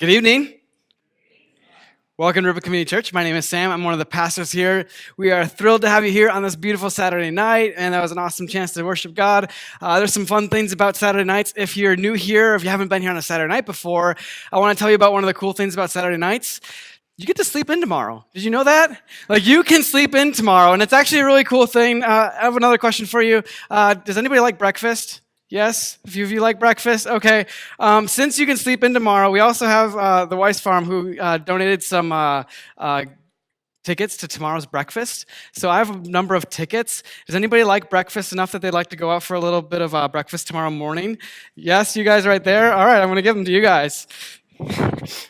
Good evening. Welcome to River Community Church. My name is Sam. I'm one of the pastors here. We are thrilled to have you here on this beautiful Saturday night, and that was an awesome chance to worship God. There's some fun things about Saturday nights. If you're new here, if you haven't been here on a Saturday night before, I want to tell you about one of the cool things about Saturday nights. You get to sleep in tomorrow. Did you know that? Like, you can sleep in tomorrow, and it's actually a really cool thing. I have another question for you. Does anybody like breakfast? Yes? A few of you like breakfast? Okay. Since you can sleep in tomorrow, we also have the Weiss Farm who donated some tickets to tomorrow's breakfast. So I have a number of tickets. Does anybody like breakfast enough that they'd like to go out for a little bit of breakfast tomorrow morning? Yes, you guys right there? All right, I'm going to give them to you guys.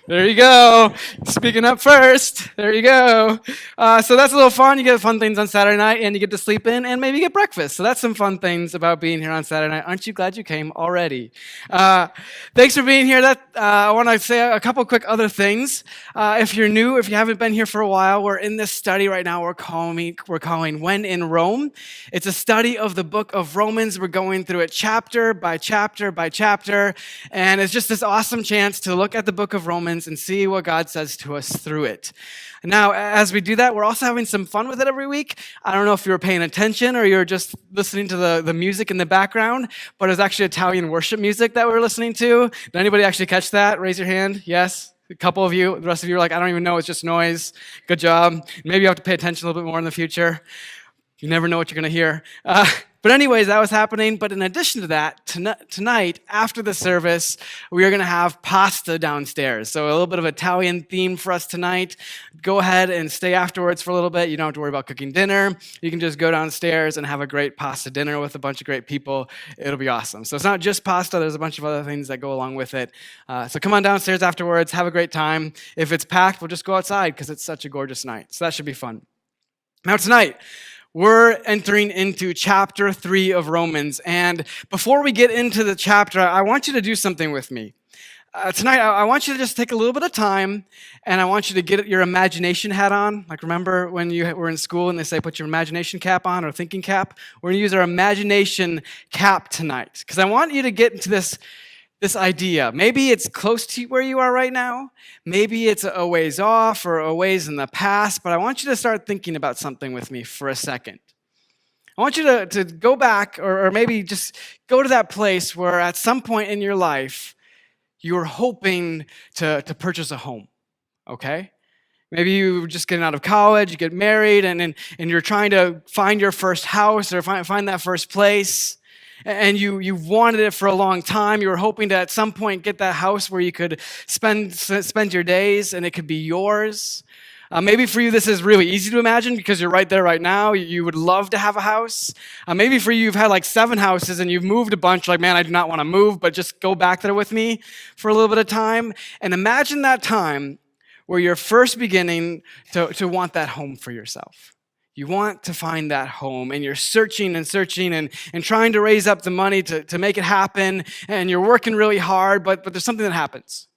There you go. Speaking up first. There you go. So that's a little fun. You get fun things on Saturday night, and you get to sleep in, and maybe get breakfast. So that's some fun things about being here on Saturday night. Aren't you glad you came already? Thanks for being here. I want to say a couple quick other things. If you're new, if you haven't been here for a while, we're in this study right now we're calling When in Rome. It's a study of the book of Romans. We're going through it chapter by chapter by chapter, and it's just this awesome chance to look at the book of Romans and see what God says to us through it. Now, as we do that, we're also having some fun with it every week. I don't know if you were paying attention or you're just listening to the music in the background, but it was actually Italian worship music that we were listening to. Did anybody actually catch that? Raise your hand. Yes? A couple of you. The rest of you are like, I don't even know. It's just noise. Good job. Maybe you have to pay attention a little bit more in the future. You never know what you're going to hear. But anyways, that was happening. But in addition to that, tonight, after the service, we are going to have pasta downstairs. So a little bit of Italian theme for us tonight. Go ahead and stay afterwards for a little bit. You don't have to worry about cooking dinner. You can just go downstairs and have a great pasta dinner with a bunch of great people. It'll be awesome. So it's not just pasta. There's a bunch of other things that go along with it. So come on downstairs afterwards. Have a great time. If it's packed, we'll just go outside because it's such a gorgeous night. So that should be fun. Now tonight, we're entering into chapter 3 of Romans, and before we get into the chapter, I want you to do something with me. Tonight, I want you to just take a little bit of time, and I want you to get your imagination hat on. Like, remember when you were in school and they say put your imagination cap on or thinking cap? We're going to use our imagination cap tonight, because I want you to get into this idea. Maybe it's close to where you are right now. Maybe it's a ways off or a ways in the past, but I want you to start thinking about something with me for a second. I want you to go back or maybe just go to that place where at some point in your life, you were hoping to purchase a home, okay? Maybe you were just getting out of college, you get married, and you're trying to find your first house or find that first place. And you wanted it for a long time. You were hoping to at some point get that house where you could spend your days and it could be yours. Maybe for you this is really easy to imagine because you're right there right now. You would love to have a house. Maybe for you you've had like 7 houses and you've moved a bunch. Like, man, I do not want to move, but just go back there with me for a little bit of time. And imagine that time where you're first beginning to want that home for yourself. You want to find that home, and you're searching and trying to raise up the money to make it happen, and you're working really hard, but there's something that happens.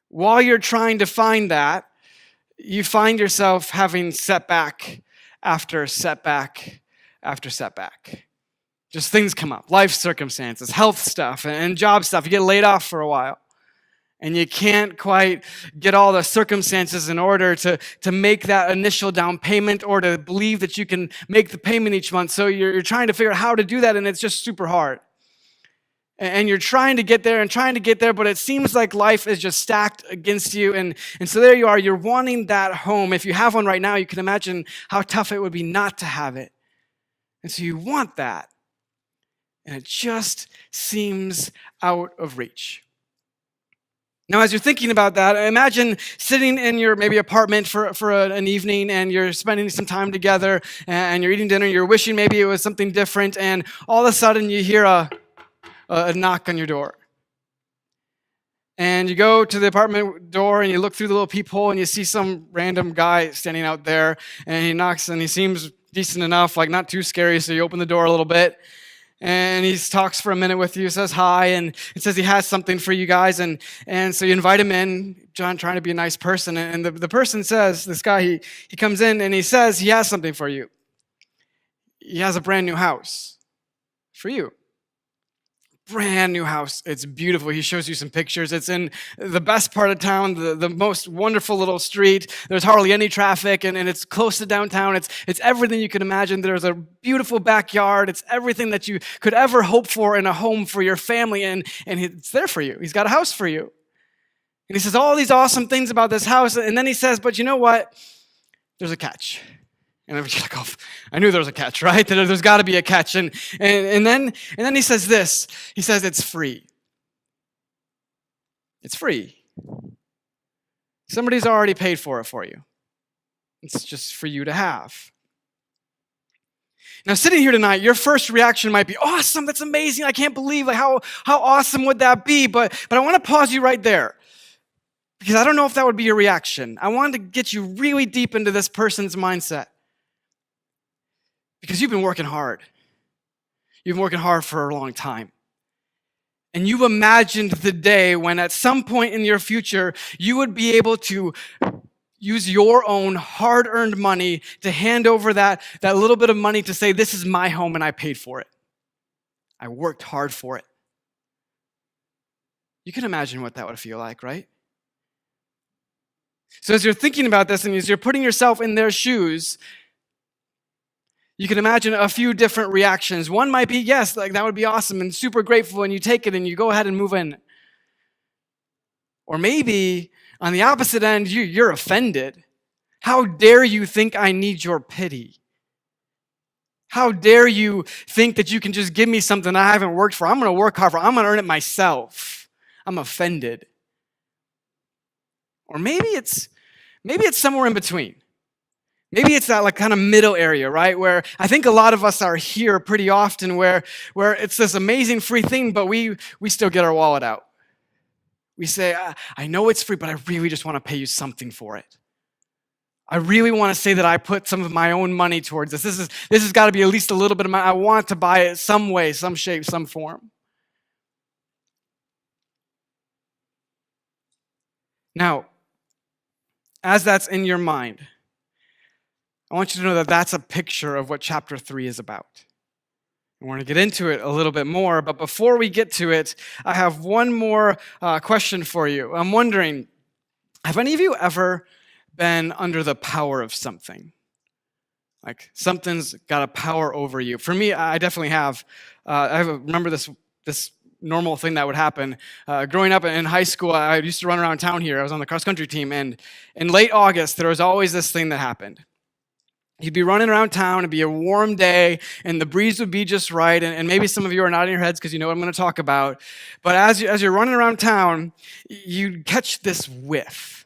While you're trying to find that, you find yourself having setback after setback after setback. Just things come up, life circumstances, health stuff, and job stuff. You get laid off for a while. And you can't quite get all the circumstances in order to make that initial down payment or to believe that you can make the payment each month. So you're trying to figure out how to do that, and it's just super hard. And you're trying to get there, but it seems like life is just stacked against you. And so there you are, you're wanting that home. If you have one right now, you can imagine how tough it would be not to have it. And so you want that. And it just seems out of reach. Now, as you're thinking about that, imagine sitting in your maybe apartment for an evening, and you're spending some time together, and you're eating dinner, you're wishing maybe it was something different, and all of a sudden you hear a knock on your door. And you go to the apartment door, and you look through the little peephole, and you see some random guy standing out there, and he knocks, and he seems decent enough, like not too scary, so you open the door a little bit. And he talks for a minute with you, says hi, and it says he has something for you guys. And so you invite him in, John trying to be a nice person. And the person says, this guy, he comes in and he says he has something for you. He has a brand new house for you. brand new house. It's beautiful. He shows you some pictures. It's in the best part of town, the most wonderful little street. There's hardly any traffic, and it's close to downtown. It's everything you can imagine. There's a beautiful backyard. It's everything that you could ever hope for in a home for your family, and it's there for you. He's got a house for you. And he says all these awesome things about this house, and then he says, but you know what? There's a catch. And I'm like, oh, I knew there was a catch, right? There's got to be a catch. And then he says this. He says it's free. It's free. Somebody's already paid for it for you. It's just for you to have. Now, sitting here tonight, your first reaction might be, awesome, that's amazing. I can't believe how awesome would that be? But I want to pause you right there, because I don't know if that would be your reaction. I wanted to get you really deep into this person's mindset. Because you've been working hard. You've been working hard for a long time. And you've imagined the day when at some point in your future, you would be able to use your own hard-earned money to hand over that little bit of money to say, this is my home and I paid for it. I worked hard for it. You can imagine what that would feel like, right? So as you're thinking about this and as you're putting yourself in their shoes, you can imagine a few different reactions. One might be, yes, like that would be awesome and super grateful, and you take it and you go ahead and move in. Or maybe on the opposite end, you're offended. How dare you think I need your pity? How dare you think that you can just give me something I haven't worked for? I'm going to work hard for it. I'm going to earn it myself. I'm offended. Or maybe it's somewhere in between. Maybe it's that like kind of middle area, right? Where I think a lot of us are here pretty often where it's this amazing free thing, but we still get our wallet out. We say, I know it's free, but I really just want to pay you something for it. I really want to say that I put some of my own money towards this. This has got to be at least a little bit of money. I want to buy it some way, some shape, some form. Now, as that's in your mind, I want you to know that that's a picture of what chapter 3 is about. I want to get into it a little bit more, but before we get to it, I have one more question for you. I'm wondering, have any of you ever been under the power of something? Like something's got a power over you. For me, I definitely have. I remember this normal thing that would happen. Growing up in high school, I used to run around town here. I was on the cross-country team, and in late August, there was always this thing that happened. You'd be running around town, it'd be a warm day, and the breeze would be just right, and maybe some of you are nodding your heads because you know what I'm going to talk about. But as you're running around town, you'd catch this whiff.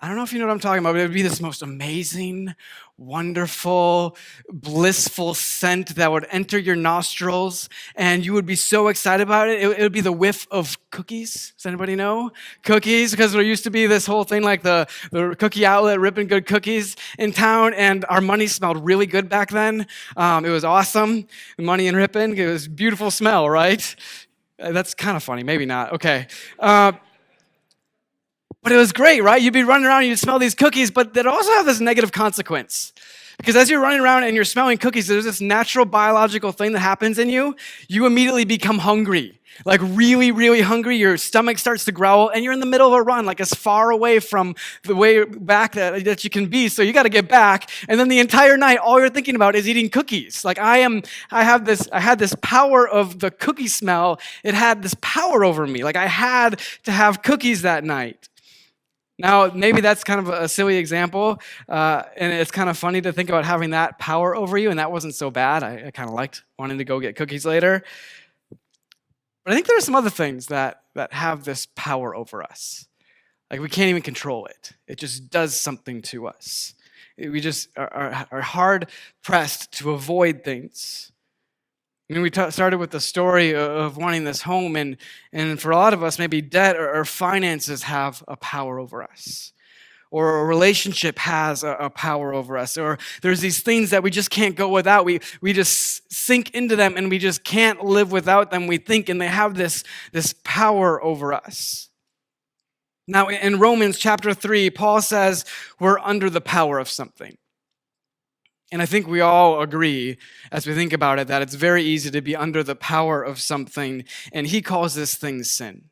I don't know if you know what I'm talking about, but it would be this most amazing, wonderful, blissful scent that would enter your nostrils, and you would be so excited about it. It would be the whiff of cookies. Does anybody know? Cookies, because there used to be this whole thing like the cookie outlet, Rippin' Good Cookies in town, and our money smelled really good back then. It was awesome. Money in Rippin', it was a beautiful smell, right? That's kind of funny. Maybe not. Okay. But it was great, right? You'd be running around and you'd smell these cookies, but they'd also have this negative consequence. Because as you're running around and you're smelling cookies, there's this natural biological thing that happens in you. You immediately become hungry. Like really, really hungry. Your stomach starts to growl, and you're in the middle of a run, like as far away from the way back that you can be. So you got to get back. And then the entire night, all you're thinking about is eating cookies. Like I had this power of the cookie smell. It had this power over me. Like I had to have cookies that night. Now, maybe that's kind of a silly example, and it's kind of funny to think about having that power over you, and that wasn't so bad. I kind of liked wanting to go get cookies later. But I think there are some other things that have this power over us. Like we can't even control it. It just does something to us. We just are hard-pressed to avoid things. I mean, we started with the story of wanting this home, and for a lot of us, maybe debt or finances have a power over us. Or a relationship has a power over us. Or there's these things that we just can't go without. We just sink into them, and we just can't live without them, we think, and they have this power over us. Now, in Romans chapter 3, Paul says we're under the power of something. And I think we all agree, as we think about it, that it's very easy to be under the power of something, and he calls this thing sin.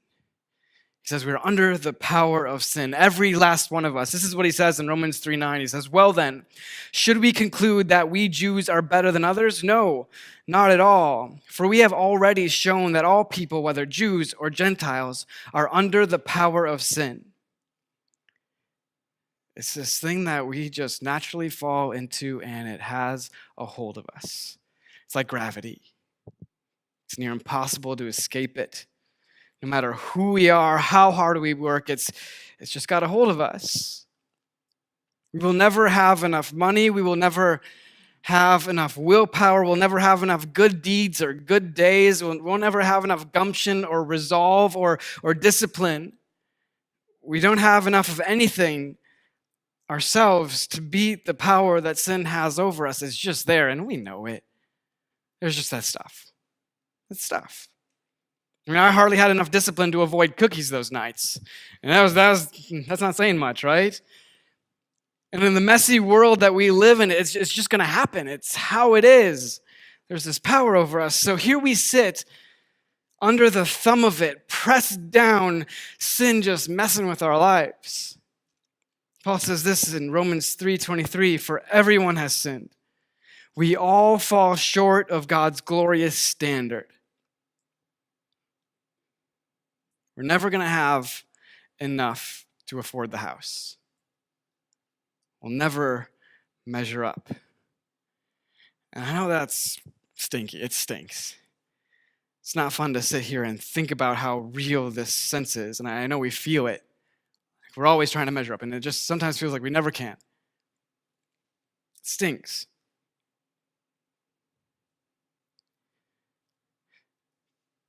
He says we're under the power of sin, every last one of us. This is what he says in Romans 3:9. He says, well then, should we conclude that we Jews are better than others? No, not at all. For we have already shown that all people, whether Jews or Gentiles, are under the power of sin. It's this thing that we just naturally fall into, and it has a hold of us. It's like gravity. It's near impossible to escape it. No matter who we are, how hard we work, it's just got a hold of us. We will never have enough money. We will never have enough willpower. We'll never have enough good deeds or good days. We'll never have enough gumption or resolve or discipline. We don't have enough of anything ourselves to beat the power that sin has over us. It's just there, and we know it. There's just that stuff. That stuff. I mean, I hardly had enough discipline to avoid cookies those nights. And that's not saying much, right? And in the messy world that we live in, it's just going to happen. It's how it is. There's this power over us. So here we sit under the thumb of it, pressed down, sin just messing with our lives. Paul says this in Romans 3:23, for everyone has sinned. We all fall short of God's glorious standard. We're never going to have enough to afford the house. We'll never measure up. And I know that's stinky. It stinks. It's not fun to sit here and think about how real this sense is. And I know we feel it. We're always trying to measure up. And it just sometimes feels like we never can. It stinks.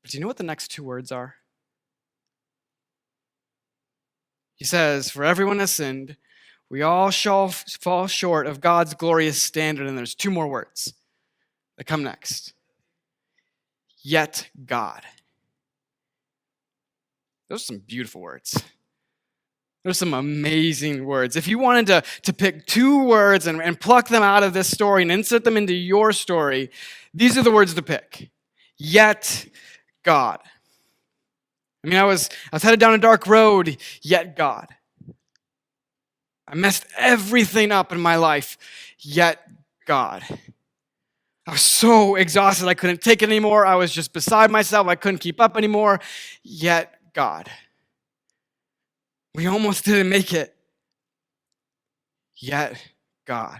But do you know what the next two words are? He says, for everyone has sinned, we all shall fall short of God's glorious standard. And there's two more words that come next. Yet God. Those are some beautiful words. Those are some amazing words. If you wanted to pick two words and pluck them out of this story and insert them into your story, these are the words to pick. Yet God. I mean, I was headed down a dark road, yet God. I messed everything up in my life, yet God. I was so exhausted, I couldn't take it anymore. I was just beside myself. I couldn't keep up anymore, yet God. We almost didn't make it, yet God.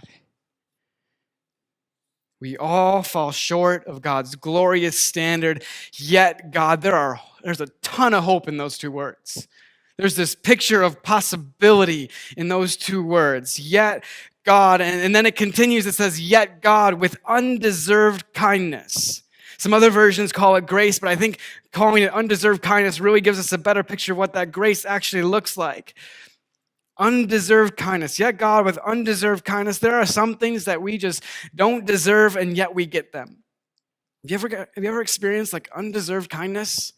We all fall short of God's glorious standard, yet God. There's a ton of hope in those two words. There's this picture of possibility in those two words, yet God. And then it continues, it says, yet God with undeserved kindness. Some other versions call it grace, but I think calling it undeserved kindness really gives us a better picture of what that grace actually looks like. Undeserved kindness. Yet God with undeserved kindness. There are some things that we just don't deserve, and yet we get them. Have you ever experienced like undeserved kindness?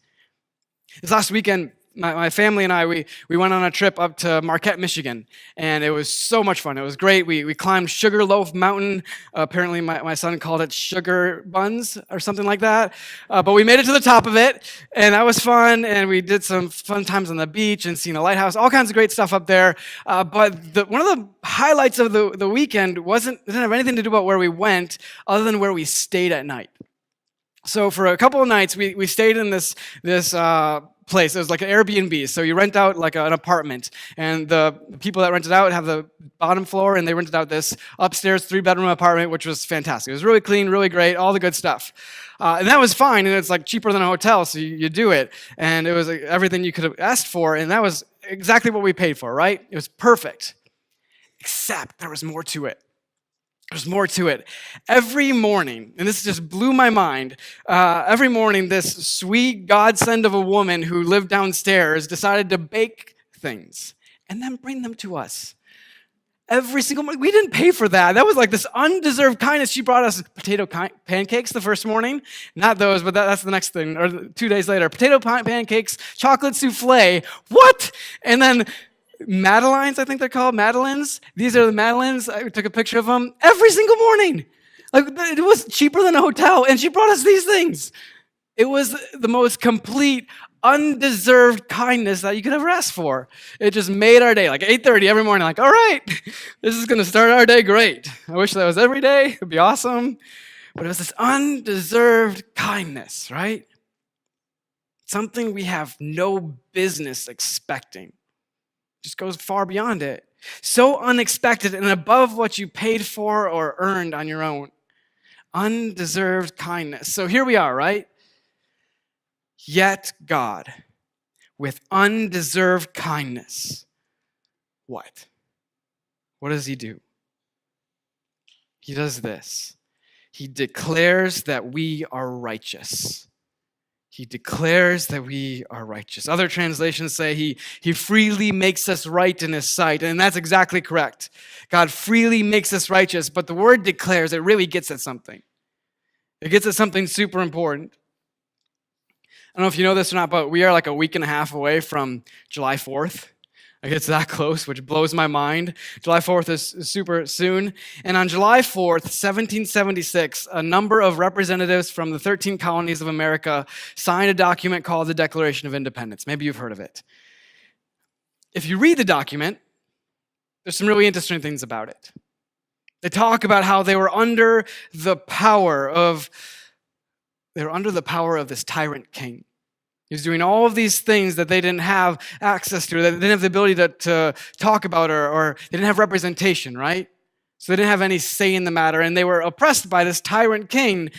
This last weekend, my family and I, we went on a trip up to Marquette, Michigan, and it was so much fun. It was great. We climbed Sugarloaf Mountain. Apparently, my son called it Sugar Buns or something like that. But we made it to the top of it, and that was fun, and we did some fun times on the beach and seen a lighthouse, all kinds of great stuff up there. But one of the highlights of the weekend didn't have anything to do about where we went other than where we stayed at night. So for a couple of nights, we stayed in this place. It was like an Airbnb. So you rent out like an apartment, and the people that rented out have the bottom floor, and they rented out this upstairs 3-bedroom apartment, which was fantastic. It was really clean, really great, all the good stuff. And that was fine, and it's like cheaper than a hotel, so you do it. And it was like everything you could have asked for, and that was exactly what we paid for, right? It was perfect. Except there was more to it. There's more to it. Every morning, and this just blew my mind, every morning this sweet godsend of a woman who lived downstairs decided to bake things and then bring them to us. Every single morning. We didn't pay for that. That was like this undeserved kindness. She brought us potato pancakes the first morning. Not those, but that's the next thing. Or 2 days later, potato pancakes, chocolate souffle. What? And then Madeleines, I think they're called, Madeleines. These are the Madeleines. I took a picture of them every single morning. Like, it was cheaper than a hotel, and she brought us these things. It was the most complete, undeserved kindness that you could ever ask for. It just made our day, like 8:30 every morning, like, all right, this is going to start our day great. I wish that was every day. It'd be awesome. But it was this undeserved kindness, right? Something we have no business expecting. Just goes far beyond it. So unexpected and above what you paid for or earned on your own. Undeserved kindness. So here we are, right? Yet God, with undeserved kindness, what? What does he do? He does this. He declares that we are righteous. He declares that we are righteous. Other translations say he freely makes us right in his sight, and that's exactly correct. God freely makes us righteous, but the word declares, it really gets at something. It gets at something super important. I don't know if you know this or not, but we are like a week and a half away from July 4th. Like it's that close, which blows my mind. July 4th is super soon. And on July 4th, 1776, a number of representatives from the 13 colonies of America signed a document called the Declaration of Independence. Maybe you've heard of it. If you read the document, there's some really interesting things about it. They talk about how they were under the power of this tyrant king. He was doing all of these things that they didn't have access to, that they didn't have the ability to talk about, or they didn't have representation, right? So they didn't have any say in the matter, and they were oppressed by this tyrant king,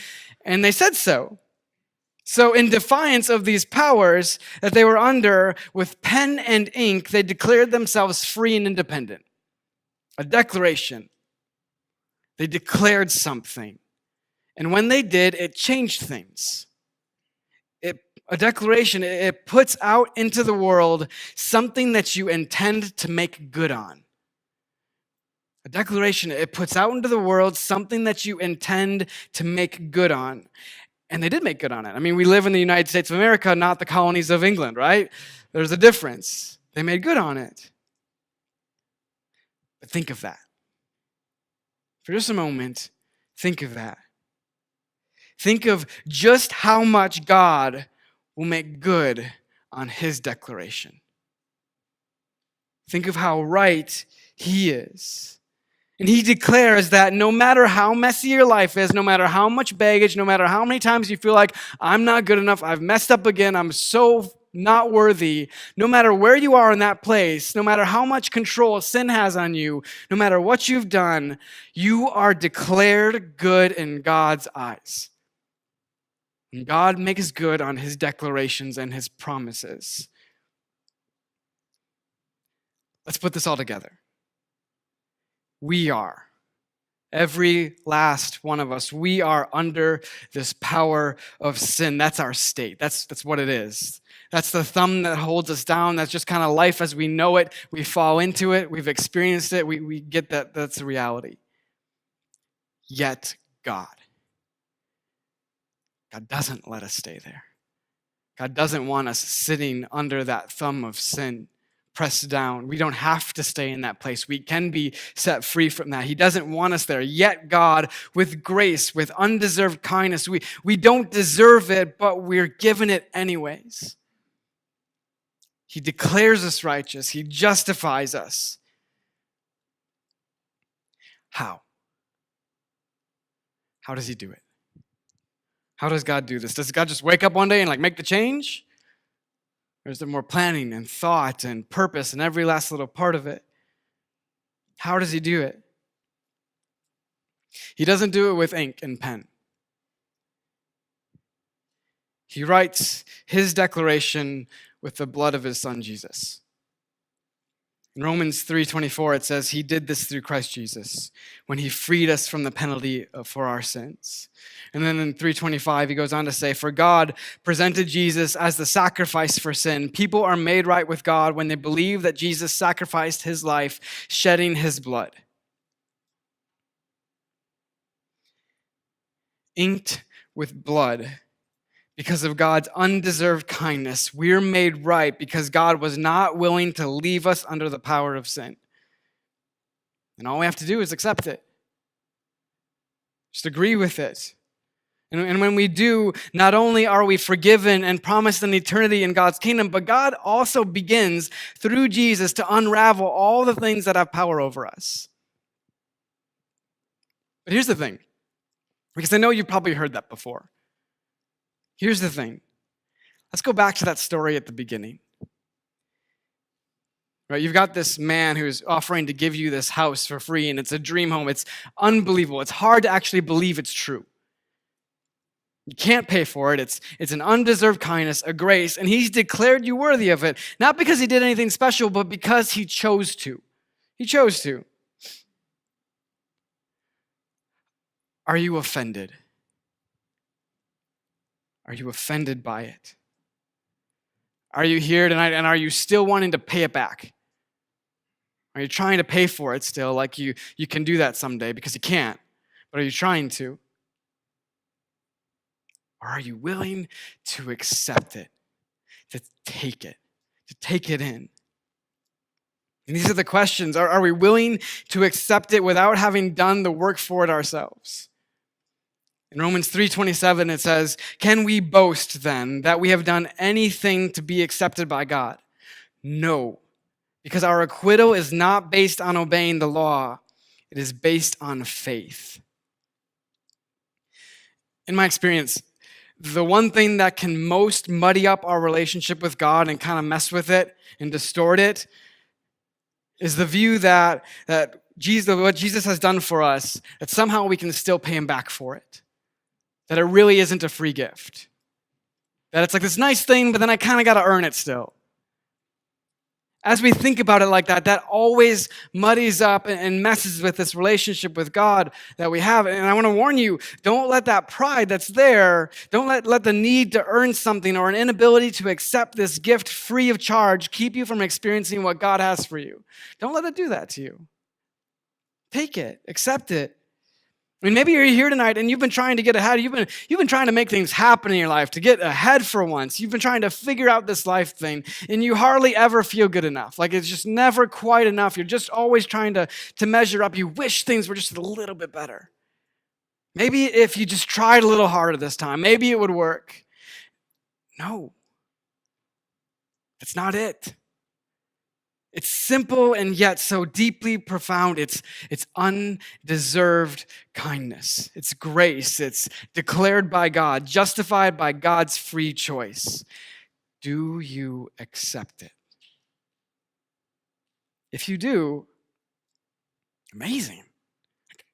and they said so. So in defiance of these powers that they were under, with pen and ink, they declared themselves free and independent. A declaration. They declared something. And when they did, it changed things. A declaration, it puts out into the world something that you intend to make good on. A declaration, it puts out into the world something that you intend to make good on. And they did make good on it. I mean, we live in the United States of America, not the colonies of England, right? There's a difference. They made good on it. But think of that. For just a moment, think of that. Think of just how much God will make good on his declaration. Think of how right he is. And he declares that no matter how messy your life is, no matter how much baggage, no matter how many times you feel like I'm not good enough, I've messed up again, I'm so not worthy, no matter where you are in that place, no matter how much control sin has on you, no matter what you've done, you are declared good in God's eyes. And God makes good on his declarations and his promises. Let's put this all together. We are, every last one of us, we are under this power of sin. That's our state. That's what it is. That's the thumb that holds us down. That's just kind of life as we know it. We fall into it. We've experienced it. We get that. That's the reality. Yet God doesn't let us stay there. God doesn't want us sitting under that thumb of sin, pressed down. We don't have to stay in that place. We can be set free from that. He doesn't want us there. Yet God, with grace, with undeserved kindness, we don't deserve it, but we're given it anyways. He declares us righteous. He justifies us. How? How does he do it? How does God do this? Does God just wake up one day and make the change? Or is there more planning and thought and purpose in every last little part of it? How does he do it? He doesn't do it with ink and pen. He writes his declaration with the blood of his son, Jesus. In Romans 3:24, it says, he did this through Christ Jesus when he freed us from the penalty for our sins. And then in 3:25, he goes on to say, for God presented Jesus as the sacrifice for sin. People are made right with God when they believe that Jesus sacrificed his life, shedding his blood. Inked with blood, because of God's undeserved kindness. We're made right because God was not willing to leave us under the power of sin. And all we have to do is accept it. Just agree with it. And when we do, not only are we forgiven and promised an eternity in God's kingdom, but God also begins through Jesus to unravel all the things that have power over us. But here's the thing, because I know you've probably heard that before. Here's the thing. Let's go back to that story at the beginning. Right, you've got this man who's offering to give you this house for free, and it's a dream home. It's unbelievable. It's hard to actually believe it's true. You can't pay for it. It's an undeserved kindness, a grace, and he's declared you worthy of it, not because he did anything special, but because he chose to. He chose to. Are you offended? Are you offended by it? Are you here tonight and are you still wanting to pay it back? Are you trying to pay for it still, like you can do that someday because you can't, but are you trying to? Or are you willing to accept it, to take it in? And these are the questions. Are we willing to accept it without having done the work for it ourselves? In Romans 3:27, it says, "Can we boast then that we have done anything to be accepted by God? No, because our acquittal is not based on obeying the law. It is based on faith." In my experience, the one thing that can most muddy up our relationship with God and kind of mess with it and distort it is the view that Jesus, what Jesus has done for us, that somehow we can still pay him back for it. That it really isn't a free gift. That it's like this nice thing, but then I kind of got to earn it still. As we think about it like that, that always muddies up and messes with this relationship with God that we have. And I want to warn you, don't let that pride that's there, don't let the need to earn something or an inability to accept this gift free of charge keep you from experiencing what God has for you. Don't let it do that to you. Take it, accept it. I mean, maybe you're here tonight and you've been trying to get ahead. You've been trying to make things happen in your life, to get ahead for once. You've been trying to figure out this life thing, and you hardly ever feel good enough. Like it's just never quite enough. You're just always trying to measure up. You wish things were just a little bit better. Maybe if you just tried a little harder this time, maybe it would work. No, that's not it. It's simple and yet so deeply profound. It's undeserved kindness. It's grace. It's declared by God, justified by God's free choice. Do you accept it? If you do, amazing.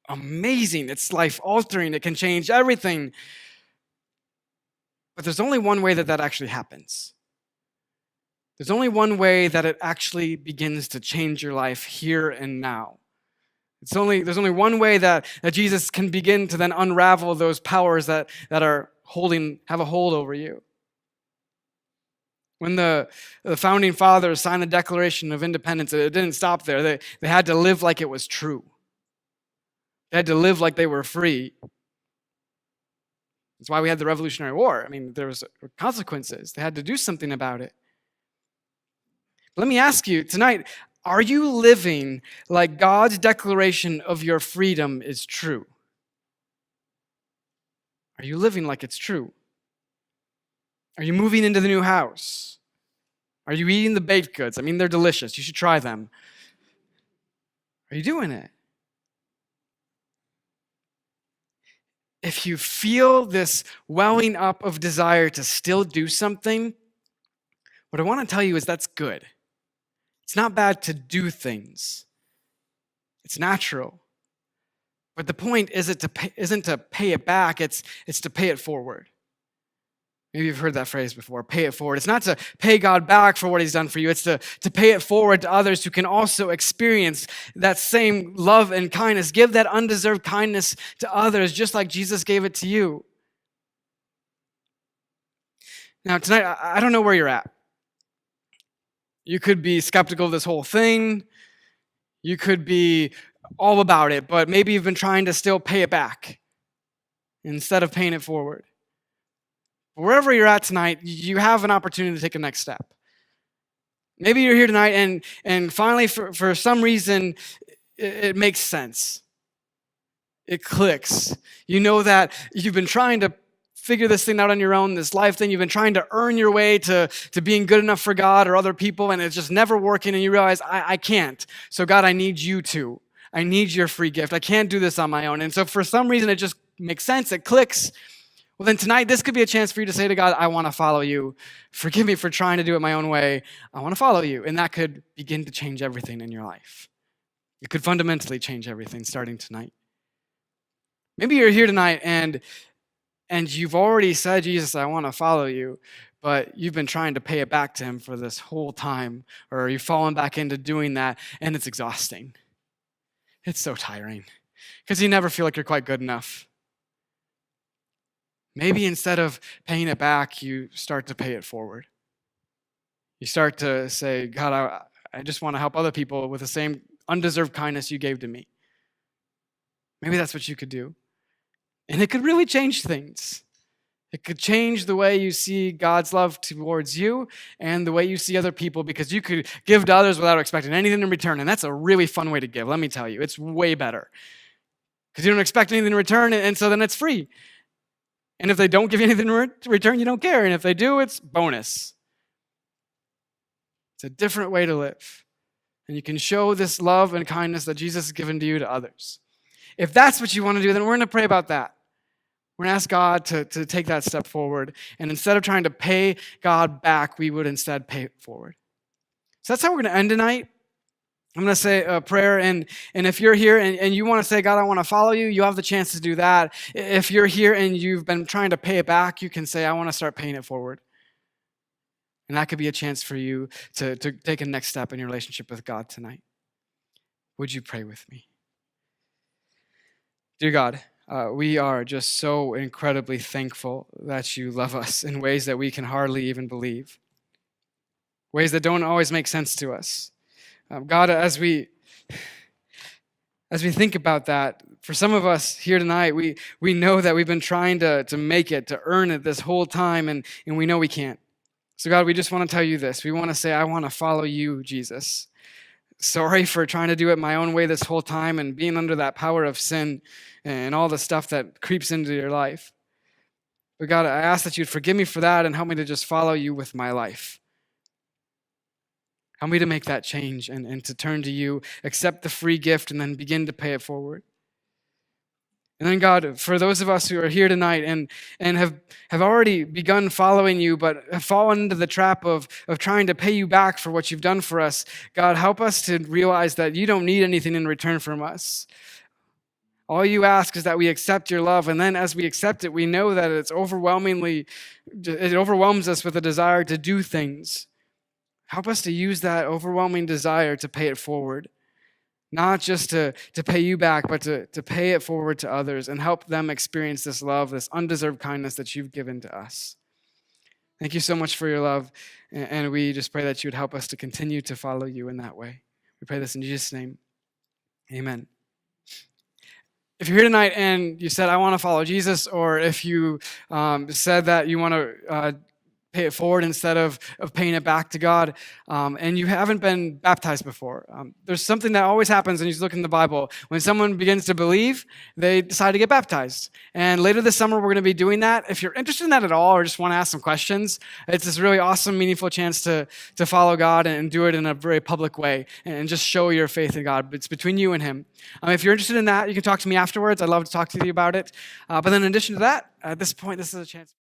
Amazing. It's life-altering. It can change everything. But there's only one way that actually happens. There's only one way that it actually begins to change your life here and now. There's only one way that Jesus can begin to then unravel those powers that are have a hold over you. When the founding fathers signed the Declaration of Independence, it didn't stop there. They had to live like it was true. They had to live like they were free. That's why we had the Revolutionary War. I mean, there was consequences. They had to do something about it. Let me ask you tonight, are you living like God's declaration of your freedom is true? Are you living like it's true? Are you moving into the new house? Are you eating the baked goods? I mean, they're delicious. You should try them. Are you doing it? If you feel this welling up of desire to still do something, what I want to tell you is that's good. It's not bad to do things. It's natural. But the point isn't to pay it back, it's to pay it forward. Maybe you've heard that phrase before, pay it forward. It's not to pay God back for what he's done for you. It's to pay it forward to others who can also experience that same love and kindness. Give that undeserved kindness to others just like Jesus gave it to you. Now, tonight, I don't know where you're at. You could be skeptical of this whole thing. You could be all about it, but maybe you've been trying to still pay it back instead of paying it forward. Wherever you're at tonight, you have an opportunity to take a next step. Maybe you're here tonight and finally for some reason it makes sense. It clicks. You know that you've been trying to figure this thing out on your own, this life thing. You've been trying to earn your way to being good enough for God or other people, and it's just never working, and you realize, I can't. So God, I need you to. I need your free gift. I can't do this on my own. And so for some reason, it just makes sense. It clicks. Well, then tonight, this could be a chance for you to say to God, I want to follow you. Forgive me for trying to do it my own way. I want to follow you. And that could begin to change everything in your life. It could fundamentally change everything starting tonight. Maybe you're here tonight and you've already said, Jesus, I want to follow you, but you've been trying to pay it back to him for this whole time, or you've fallen back into doing that, and it's exhausting. It's so tiring because you never feel like you're quite good enough. Maybe instead of paying it back, you start to pay it forward. You start to say, God, I just want to help other people with the same undeserved kindness you gave to me. Maybe that's what you could do. And it could really change things. It could change the way you see God's love towards you and the way you see other people, because you could give to others without expecting anything in return. And that's a really fun way to give, let me tell you. It's way better because you don't expect anything in return, and so then it's free. And if they don't give you anything in return, you don't care. And if they do, it's bonus. It's a different way to live. And you can show this love and kindness that Jesus has given to you to others. If that's what you want to do, then we're going to pray about that. We're going to ask God to take that step forward. And instead of trying to pay God back, we would instead pay it forward. So that's how we're going to end tonight. I'm going to say a prayer, and if you're here and you want to say, God, I want to follow you, you have the chance to do that. If you're here and you've been trying to pay it back, you can say, I want to start paying it forward. And that could be a chance for you to take a next step in your relationship with God tonight. Would you pray with me? Dear God, we are just so incredibly thankful that you love us in ways that we can hardly even believe, ways that don't always make sense to us. God, as we think about that, for some of us here tonight, we know that we've been trying to make it, to earn it this whole time, and we know we can't. So God, we just want to tell you this. We want to say, I want to follow you, Jesus. Sorry for trying to do it my own way this whole time and being under that power of sin and all the stuff that creeps into your life. But God, I ask that you'd forgive me for that and help me to just follow you with my life. Help me to make that change and to turn to you, accept the free gift, and then begin to pay it forward. And then God, for those of us who are here tonight and have already begun following you, but have fallen into the trap of trying to pay you back for what you've done for us, God, help us to realize that you don't need anything in return from us. All you ask is that we accept your love, and then as we accept it, we know that it overwhelms us with a desire to do things. Help us to use that overwhelming desire to pay it forward. Not just to pay you back, but to pay it forward to others and help them experience this love, this undeserved kindness that you've given to us. Thank you so much for your love, and we just pray that you would help us to continue to follow you in that way. We pray this in Jesus' name. Amen. If you're here tonight and you said, I want to follow Jesus, or if you said that you want to pay it forward instead of paying it back to God, and you haven't been baptized before. There's something that always happens when you look in the Bible. When someone begins to believe, they decide to get baptized. And later this summer, we're going to be doing that. If you're interested in that at all or just want to ask some questions, it's this really awesome, meaningful chance to follow God and do it in a very public way and just show your faith in God. It's between you and him. If you're interested in that, you can talk to me afterwards. I'd love to talk to you about it. But then in addition to that, at this point, this is a chance.